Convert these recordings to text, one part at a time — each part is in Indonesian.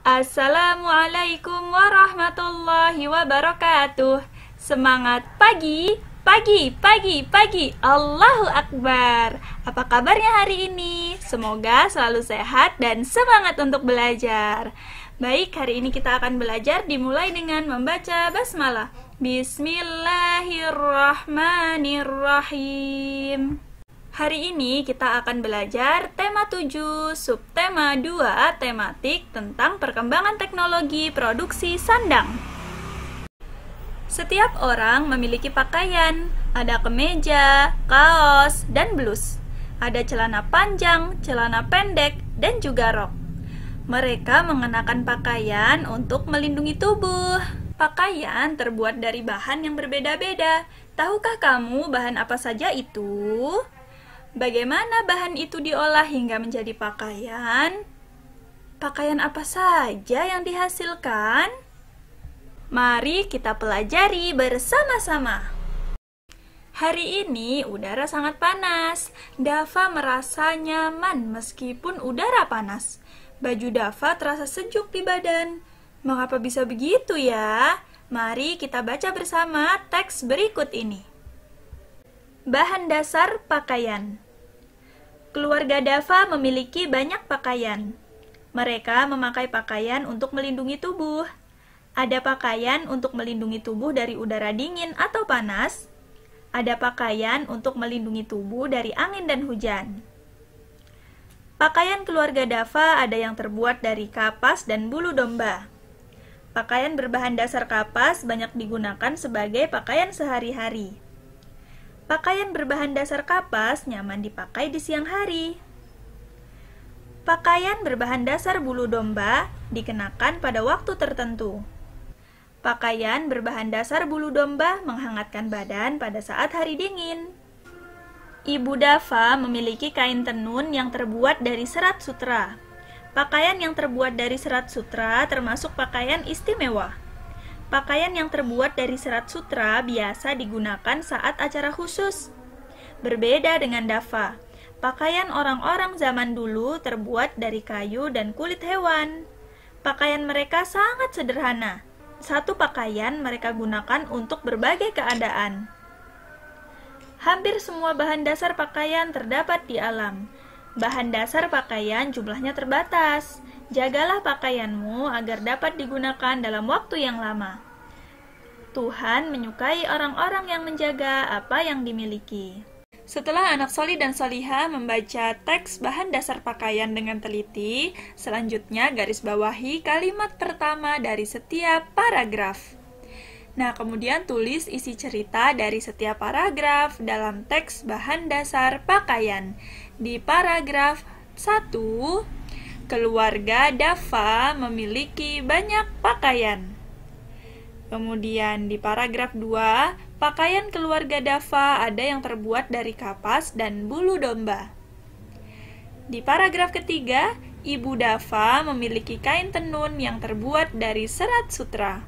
Assalamualaikum warahmatullahi wabarakatuh. Semangat pagi, pagi, pagi, pagi. Allahu Akbar. Apa kabarnya hari ini? Semoga selalu sehat dan semangat untuk belajar. Baik, hari ini kita akan belajar dimulai dengan membaca basmalah. Bismillahirrahmanirrahim. Hari ini kita akan belajar tema 7, subtema 2, tematik tentang perkembangan teknologi produksi sandang. Setiap orang memiliki pakaian, ada kemeja, kaos, dan blus. Ada celana panjang, celana pendek, dan juga rok. Mereka mengenakan pakaian untuk melindungi tubuh. Pakaian terbuat dari bahan yang berbeda-beda. Tahukah kamu bahan apa saja itu? Bagaimana bahan itu diolah hingga menjadi pakaian? Pakaian apa saja yang dihasilkan? Mari kita pelajari bersama-sama. Hari ini udara sangat panas. Dava merasa nyaman meskipun udara panas. Baju Dava terasa sejuk di badan. Mengapa bisa begitu ya? Mari kita baca bersama teks berikut ini. Bahan dasar pakaian. Keluarga Dava memiliki banyak pakaian. Mereka memakai pakaian untuk melindungi tubuh. Ada pakaian untuk melindungi tubuh dari udara dingin atau panas. Ada pakaian untuk melindungi tubuh dari angin dan hujan. Pakaian keluarga Dava ada yang terbuat dari kapas dan bulu domba. Pakaian berbahan dasar kapas banyak digunakan sebagai pakaian sehari-hari. Pakaian berbahan dasar kapas nyaman dipakai di siang hari. Pakaian berbahan dasar bulu domba dikenakan pada waktu tertentu. Pakaian berbahan dasar bulu domba menghangatkan badan pada saat hari dingin. Ibu Dava memiliki kain tenun yang terbuat dari serat sutra. Pakaian yang terbuat dari serat sutra termasuk pakaian istimewa. Pakaian yang terbuat dari serat sutra biasa digunakan saat acara khusus. Berbeda dengan Dava, pakaian orang-orang zaman dulu terbuat dari kayu dan kulit hewan. Pakaian mereka sangat sederhana. Satu pakaian mereka gunakan untuk berbagai keadaan. Hampir semua bahan dasar pakaian terdapat di alam. Bahan dasar pakaian jumlahnya terbatas. Jagalah pakaianmu agar dapat digunakan dalam waktu yang lama. Tuhan menyukai orang-orang yang menjaga apa yang dimiliki. Setelah anak solih dan solihah membaca teks bahan dasar pakaian dengan teliti, selanjutnya garis bawahi kalimat pertama dari setiap paragraf. Nah, kemudian tulis isi cerita dari setiap paragraf dalam teks bahan dasar pakaian. Di paragraf 1, keluarga Dava memiliki banyak pakaian. Kemudian di paragraf 2, pakaian keluarga Dava ada yang terbuat dari kapas dan bulu domba. Di paragraf ketiga, Ibu Dava memiliki kain tenun yang terbuat dari serat sutra.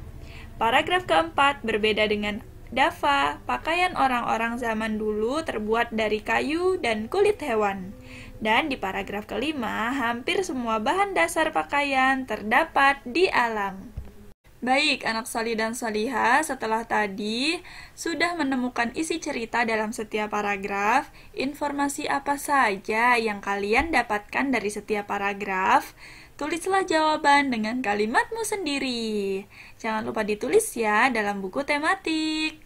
Paragraf keempat berbeda dengan Dava, pakaian orang-orang zaman dulu terbuat dari kayu dan kulit hewan. Dan di paragraf kelima, hampir semua bahan dasar pakaian terdapat di alam. Baik, anak solih dan solihah, setelah tadi sudah menemukan isi cerita dalam setiap paragraf, informasi apa saja yang kalian dapatkan dari setiap paragraf, tulislah jawaban dengan kalimatmu sendiri. Jangan lupa ditulis ya dalam buku tematik.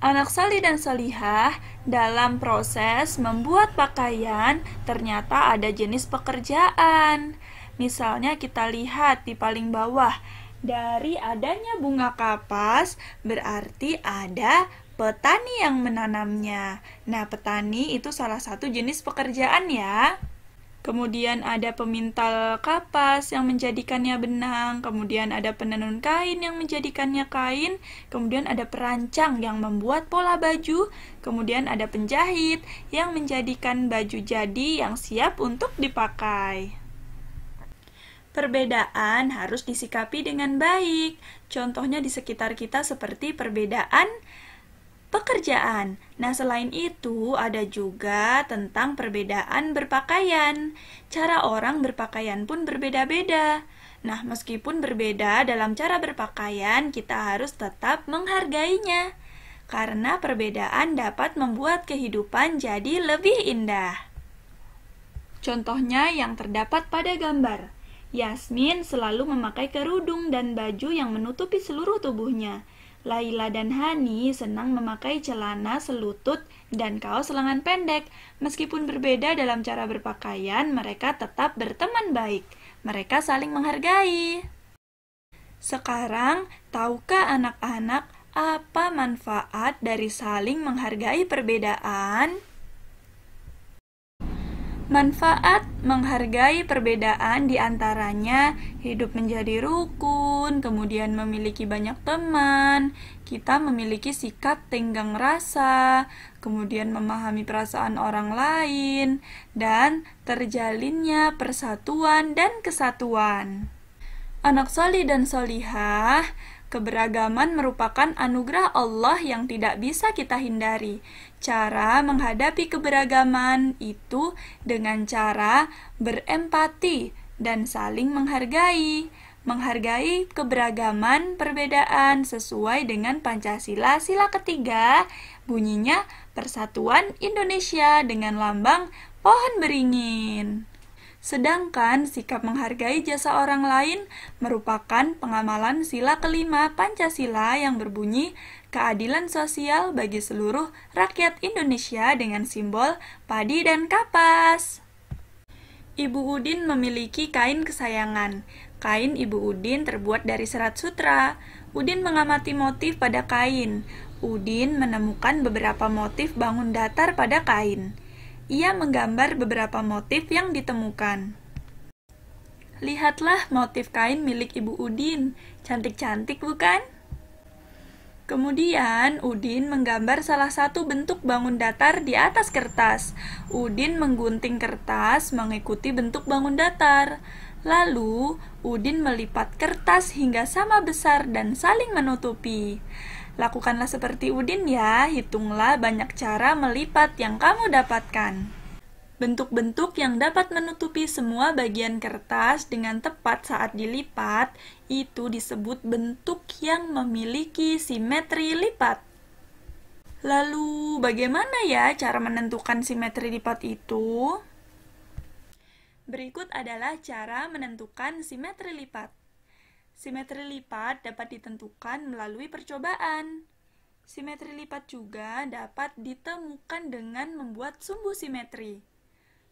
Anak solih dan solihah, dalam proses membuat pakaian, ternyata ada jenis pekerjaan. Misalnya kita lihat di paling bawah, dari adanya bunga kapas, berarti ada petani yang menanamnya. Nah, petani itu salah satu jenis pekerjaan ya. Kemudian ada pemintal kapas yang menjadikannya benang, kemudian ada penenun kain yang menjadikannya kain, kemudian ada perancang yang membuat pola baju, kemudian ada penjahit yang menjadikan baju jadi yang siap untuk dipakai. Perbedaan harus disikapi dengan baik. Contohnya di sekitar kita seperti perbedaan pekerjaan. Nah, selain itu ada juga tentang perbedaan berpakaian. Cara orang berpakaian pun berbeda-beda. Nah, meskipun berbeda dalam cara berpakaian, kita harus tetap menghargainya. Karena perbedaan dapat membuat kehidupan jadi lebih indah. Contohnya yang terdapat pada gambar. Yasmin selalu memakai kerudung dan baju yang menutupi seluruh tubuhnya. Laila dan Hani senang memakai celana selutut dan kaos lengan pendek. Meskipun berbeda dalam cara berpakaian, mereka tetap berteman baik. Mereka saling menghargai. Sekarang, tahukah anak-anak apa manfaat dari saling menghargai perbedaan? Manfaat menghargai perbedaan diantaranya hidup menjadi rukun, kemudian memiliki banyak teman, kita memiliki sikap tenggang rasa, kemudian memahami perasaan orang lain, dan terjalinnya persatuan dan kesatuan. Anak solih dan solihah, keberagaman merupakan anugerah Allah yang tidak bisa kita hindari. Cara menghadapi keberagaman itu dengan cara berempati dan saling menghargai. Menghargai keberagaman perbedaan sesuai dengan Pancasila sila ketiga, bunyinya Persatuan Indonesia dengan lambang pohon beringin. Sedangkan sikap menghargai jasa orang lain merupakan pengamalan sila kelima Pancasila yang berbunyi keadilan sosial bagi seluruh rakyat Indonesia dengan simbol padi dan kapas. Ibu Udin memiliki kain kesayangan. Kain Ibu Udin terbuat dari serat sutra. Udin mengamati motif pada kain. Udin menemukan beberapa motif bangun datar pada kain. Ia menggambar beberapa motif yang ditemukan. Lihatlah motif kain milik Ibu Udin. Cantik-cantik bukan? Kemudian Udin menggambar salah satu bentuk bangun datar di atas kertas. Udin menggunting kertas mengikuti bentuk bangun datar. Lalu Udin melipat kertas hingga sama besar dan saling menutupi. Lakukanlah seperti Udin ya, hitunglah banyak cara melipat yang kamu dapatkan. Bentuk-bentuk yang dapat menutupi semua bagian kertas dengan tepat saat dilipat, itu disebut bentuk yang memiliki simetri lipat. Lalu, bagaimana ya cara menentukan simetri lipat itu? Berikut adalah cara menentukan simetri lipat. Simetri lipat dapat ditentukan melalui percobaan. Simetri lipat juga dapat ditemukan dengan membuat sumbu simetri.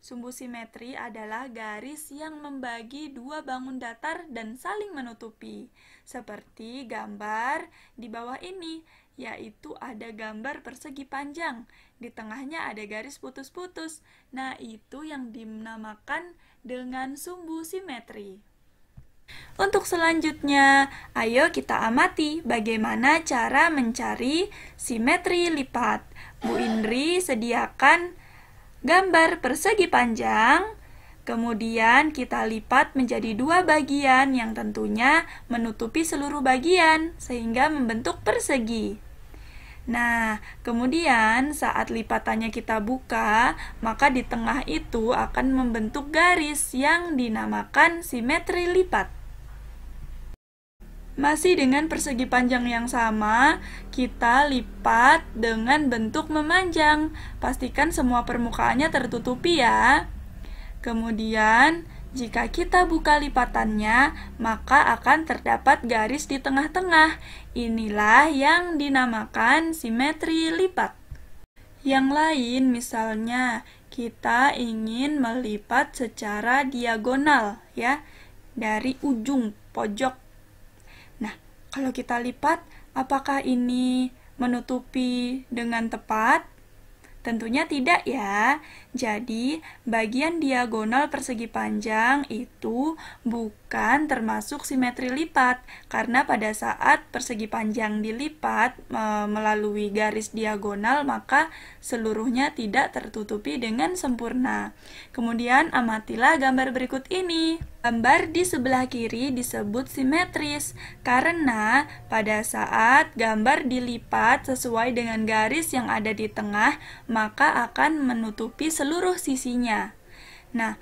Sumbu simetri adalah garis yang membagi dua bangun datar dan saling menutupi. Seperti gambar di bawah ini, yaitu ada gambar persegi panjang. Di tengahnya ada garis putus-putus. Nah, itu yang dinamakan dengan sumbu simetri. Untuk selanjutnya, ayo kita amati bagaimana cara mencari simetri lipat. Bu Indri sediakan gambar persegi panjang, kemudian kita lipat menjadi dua bagian yang tentunya menutupi seluruh bagian sehingga membentuk persegi. Nah, kemudian saat lipatannya kita buka, maka di tengah itu akan membentuk garis yang dinamakan simetri lipat. Masih dengan persegi panjang yang sama, kita lipat dengan bentuk memanjang. Pastikan semua permukaannya tertutupi ya. Kemudian, jika kita buka lipatannya, maka akan terdapat garis di tengah-tengah. Inilah yang dinamakan simetri lipat. Yang lain, misalnya, kita ingin melipat secara diagonal, ya, dari ujung pojok. Nah, kalau kita lipat, apakah ini menutupi dengan tepat? Tentunya tidak ya. Jadi, bagian diagonal persegi panjang itu bukan termasuk simetri lipat, karena pada saat persegi panjang dilipat melalui garis diagonal, maka seluruhnya tidak tertutupi dengan sempurna. Kemudian, amatilah gambar berikut ini. Gambar di sebelah kiri disebut simetris karena pada saat gambar dilipat sesuai dengan garis yang ada di tengah, maka akan menutupi seluruh sisinya. Nah,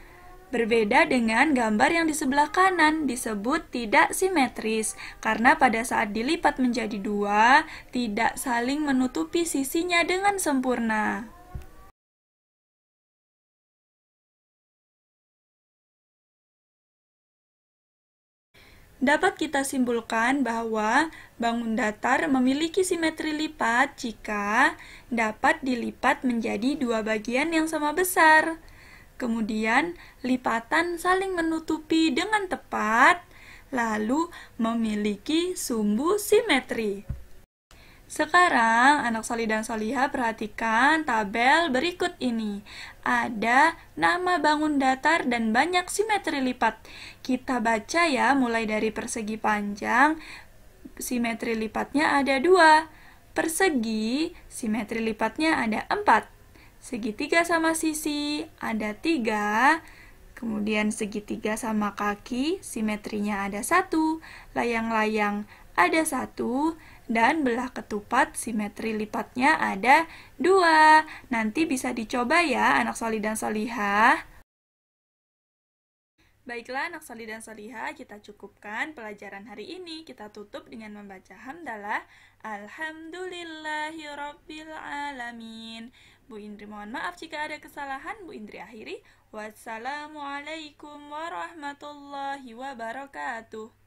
Berbeda dengan gambar yang di sebelah kanan, disebut tidak simetris, karena pada saat dilipat menjadi dua, tidak saling menutupi sisinya dengan sempurna. Dapat kita simpulkan bahwa bangun datar memiliki simetri lipat jika dapat dilipat menjadi dua bagian yang sama besar. Kemudian, lipatan saling menutupi dengan tepat, lalu memiliki sumbu simetri. Sekarang, anak solih dan solihah perhatikan tabel berikut ini. Ada nama bangun datar dan banyak simetri lipat. Kita baca ya, mulai dari persegi panjang, simetri lipatnya ada 2. Persegi, simetri lipatnya ada 4. Segitiga sama sisi, ada 3. Kemudian segitiga sama kaki, simetrinya ada 1. Layang-layang ada 1. Dan belah ketupat simetri lipatnya ada 2. Nanti bisa dicoba ya anak solih dan solihah. Baiklah anak solih dan solihah, kita cukupkan pelajaran hari ini. Kita tutup dengan membaca hamdalah. Alhamdulillahirabbil alamin. Bu Indri mohon maaf jika ada kesalahan. Bu Indri akhiri. Wassalamualaikum warahmatullahi wabarakatuh.